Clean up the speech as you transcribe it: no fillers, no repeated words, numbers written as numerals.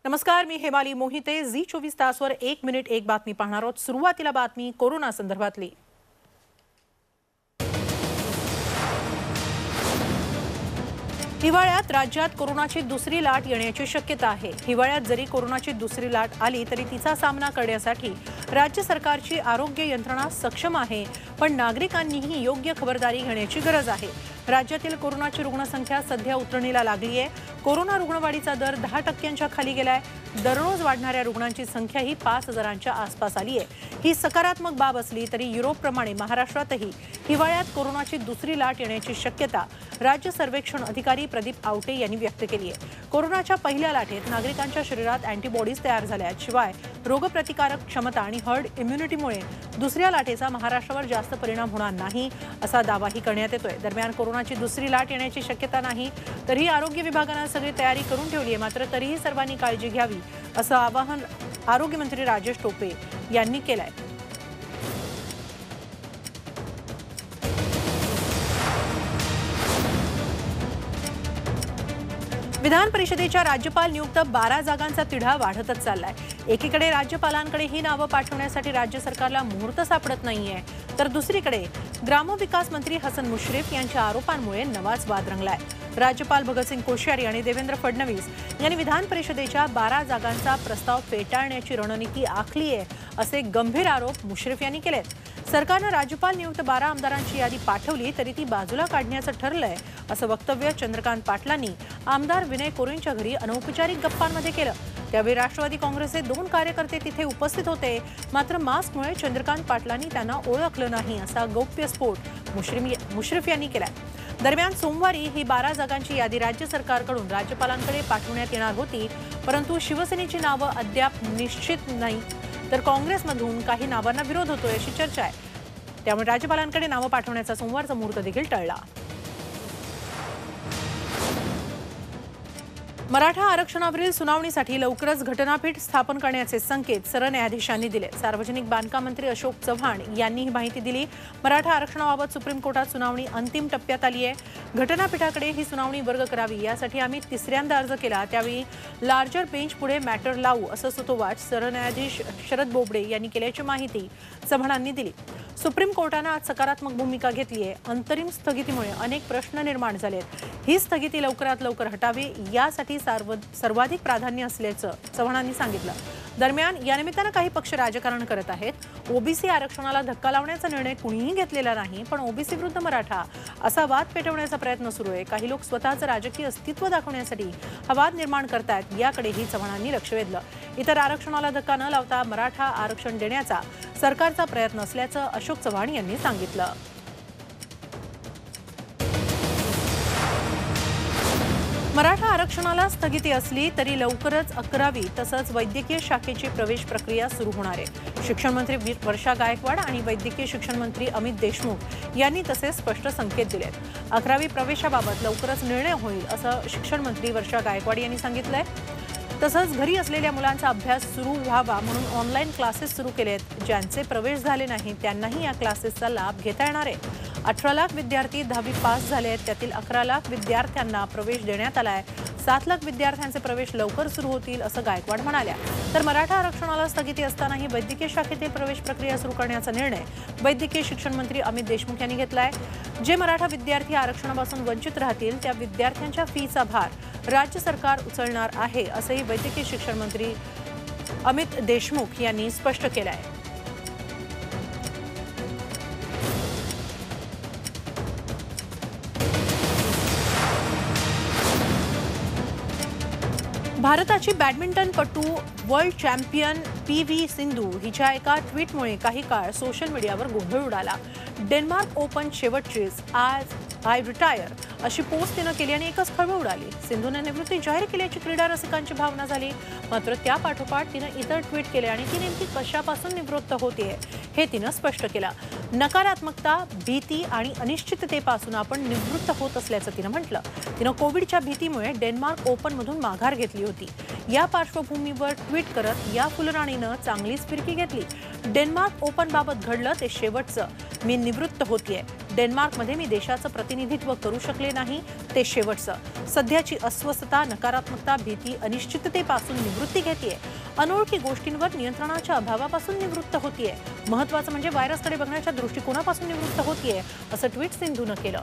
नमस्कार, मी Hemali Mohite. Zee 24 तासवर 1 minute 1 बातमी पाहणार आहोत. सुरुवातीला बातमी कोरोना संदर्भातली. हिवाळ्यात राज्यात कोरोनाची दुसरी लाट येण्याची शक्यता आहे. हिवाळ्यात जरी कोरोनाची दुसरी लाट आली तरी तिचा सामना करण्यासाठी राज्य सरकारची आरोग्य यंत्रणा सक्षम आहे, पण नागरिकांनीही योग्य खबरदारी घेण्याची गरज आहे. राज्यातील कोरोनाची रुग्णसंख्या सध्या उतरणीला लागली आहे. कोरोना रुग्णवाढीचा दर 10% खाली गेलाय. दररोज वाढणाऱ्या रुग्णांची संख्याही 5000च्या आसपास आली आहे. ही सकारात्मक बाब असली तरी युरोपप्रमाणे महाराष्ट्रातही हिवाळ्यात कोरोनाची दुसरी लाट येण्याची शक्यता राज्य सर्वेक्षण अधिकारी प्रदीप आवटे यांनी व्यक्त केली आहे. कोरोनाच्या पहिल्या लाटेत नागरिकांच्या शरीरात अँटीबॉडीज तयार झाल्या आहेत. शिवाय रोगप्रतिकारक क्षमता आणि हर्ड इम्युनिटीमुळे दुसऱ्या लाटेचा महाराष्ट्रावर जास्त परिणाम होणार नाही असा दावाही करण्यात येतोय. दरम्यान कोरोनाची दुसरी लाट येण्याची शक्यता नाही तरी आरोग्य विभागाने सगळी तयारी करून ठेवली आहे. मात्र तरीही सर्वांनी काळजी घ्यावी असं आवाहन आरोग्यमंत्री राजेश टोपे यांनी केलंय. विधान परिषदेच्या राज्यपाल नियुक्त 12 जागांचा तिढा वाढतच चाललाय. एकीकडे राज्यपालांकडे ही नावं पाठवण्यासाठी राज्य सरकारला मुहूर्त सापडत नाहीये, तर दुसरीकडे ग्रामविकास मंत्री हसन मुश्रीफ यांच्या आरोपांमुळे नवाच वाद रंगलाय. राज्यपाल भगतसिंग कोश्यारी आणि देवेंद्र फडणवीस यांनी विधान परिषदेच्या 12 जागांचा प्रस्ताव फेटाळण्याची रणनीती आखली आहे असे गंभीर आरोप मुश्रीफ यांनी केलेत. सरकारनं राज्यपाल नियुक्त 12 आमदारांची यादी पाठवली तरी ती बाजूला काढण्याचं ठरलंय असं वक्तव्य चंद्रकांत पाटलांनी आमदार विनय कोरेंच्या घरी अनौपचारिक गप्पांमध्ये केलं. त्यावेळी राष्ट्रवादी काँग्रेसचे 2 कार्यकर्ते तिथे उपस्थित होते. मात्र मास्कमुळे चंद्रकांत पाटलांनी त्यांना ओळखलं नाही असा गौप्यस्फोट मुश्रीफ यांनी केलाय. दरम्यान सोमवारी ही 12 जागांची यादी राज्य सरकारकडून राज्यपालांकडे पाठवण्यात येणार होती, परंतु शिवसेनेची नावं अद्याप निश्चित नाही, तर काँग्रेसमधून काही नावांना विरोध होतोय अशी चर्चा आहे. त्यामुळे राज्यपालांकडे नावं पाठवण्याचा सोमवारचा मुहूर्त देखील टळला. मराठा आरक्षणावरील सुनावणीसाठी लवकरच घटनापीठ स्थापन करण्याचे संकेत सरन्यायाधीशांनी दिले. सार्वजनिक बांधकाम मंत्री अशोक चव्हाण यांनी ही माहिती दिली. मराठा आरक्षणाबाबत सुप्रीम कोर्टात सुनावणी अंतिम टप्प्यात आली आहे. घटनापीठाकडे ही सुनावणी वर्ग करावी यासाठी आम्ही तिसऱ्यांदा अर्ज केला. त्यावेळी लार्जर बेंच पुढे मॅटर लावू असं सुतोवाच सरन्यायाधीश शरद बोबडे यांनी केल्याची माहिती चव्हाणांनी दिली. सुप्रीम कोर्टानं आज सकारात्मक भूमिका घेतली आहे. अंतरिम स्थगितीमुळे अनेक प्रश्न निर्माण झालेत. ही स्थगिती लवकरात लवकर हटावी यासाठी सर्वाधिक प्राधान्य असल्याचं चव्हाणांनी सांगितलं. दरम्यान या निमित्तानं काही पक्ष राजकारण करत आहेत. ओबीसी आरक्षणाला धक्का लावण्याचा निर्णय कुणीही घेतलेला नाही, पण ओबीसी विरुद्ध मराठा असा वाद पेटवण्याचा प्रयत्न सुरू आहे. काही लोक स्वतःचं राजकीय अस्तित्व दाखवण्यासाठी हा वाद निर्माण करतायत, याकडेही चव्हाणांनी लक्ष वेधलं. इतर आरक्षणाला धक्का न लावता मराठा आरक्षण देण्याचा सरकारचा प्रयत्न असल्याचं अशोक चव्हाण यांनी सांगितलं. मराठा आरक्षणाला स्थगिती असली तरी लवकरच 11वी तसंच वैद्यकीय शाखेची प्रवेश प्रक्रिया सुरू होणार आहे. शिक्षण मंत्री वर्षा गायकवाड आणि वैद्यकीय शिक्षण मंत्री अमित देशमुख यांनी तसे स्पष्ट संकेत दिलेत. 11वी प्रवेशाबाबत लवकरच निर्णय होईल असं शिक्षण मंत्री वर्षा गायकवाड यांनी सांगितलंय. तसंच घरी असलेल्या मुलांचा अभ्यास सुरू व्हावा म्हणून ऑनलाईन क्लासेस सुरू केलेत. ज्यांचे प्रवेश झाले नाही त्यांनाही या क्लासेसचा लाभ घेता येणार आहे. 18 लाख विद्यार्थी 10वी पास झाले आहेत. त्यातील 11 लाख विद्यार्थ्यांना प्रवेश देण्यात आलाय. 7 लाख विद्यार्थ्यांचे प्रवेश लवकर सुरू होतील असं गायकवाड म्हणाल्या. तर मराठा आरक्षणाला स्थगिती असतानाही वैद्यकीय शाखेतील प्रवेश प्रक्रिया सुरू करण्याचा निर्णय वैद्यकीय शिक्षण मंत्री अमित देशमुख यांनी घेतलाय. जे मराठा विद्यार्थी आरक्षणापासून वंचित राहतील त्या विद्यार्थ्यांच्या फीचा भार राज्य सरकार उचलणार आहे असंही वैद्यकीय शिक्षण मंत्री अमित देशमुख यांनी स्पष्ट केलं आहे. भारताची बॅडमिंटनपटू वर्ल्ड चॅम्पियन PV सिंधू हिच्या एका ट्विटमुळे काही काळ सोशल मीडियावर गोंधळ उडाला. डेन्मार्क ओपन शेवटचीच आय रिटायर अशी पोस्ट तिनं केली आणि एकच खळबळ उडाली. सिंधूने निवृत्ती जाहीर केल्याची क्रीडा रसिकांची भावना झाली. मात्र त्या पाठोपाठ तिनं इतर ट्विट केले आणि ती नेमकी कशापासून निवृत्त होतेय हे तिनं स्पष्ट केलं. नकारात्मकता, भीती आणि अनिश्चिततेपासून आपण निवृत्त होत असल्याचं तिनं म्हटलं. तिनं कोविडच्या भीतीमुळे डेन्मार्क ओपनमधून माघार घेतली होती. या पार्श्वभूमीवर ट्विट करत या फुलराणीनं चांगलीच फिरकी घेतली. डेन्मार्क ओपन बाबत घडलं ते शेवटचं. मी निवृत्त होतीये. डेन्मार्कमध्ये मी देशाचं प्रतिनिधित्व करू शकले नाही, ते शेवटचं. सध्याची अस्वस्थता, नकारात्मकता, भीती, अनिश्चिततेपासून निवृत्ती घेतेय. अनोळखी गोष्टींवर नियंत्रणाच्या अभावापासून निवृत्त होतीये. महत्त्वाचं म्हणजे व्हायरसकडे बघण्याच्या दृष्टिकोनापासून निवृत्त होतीये, असं ट्विट सिंधूनं केलं.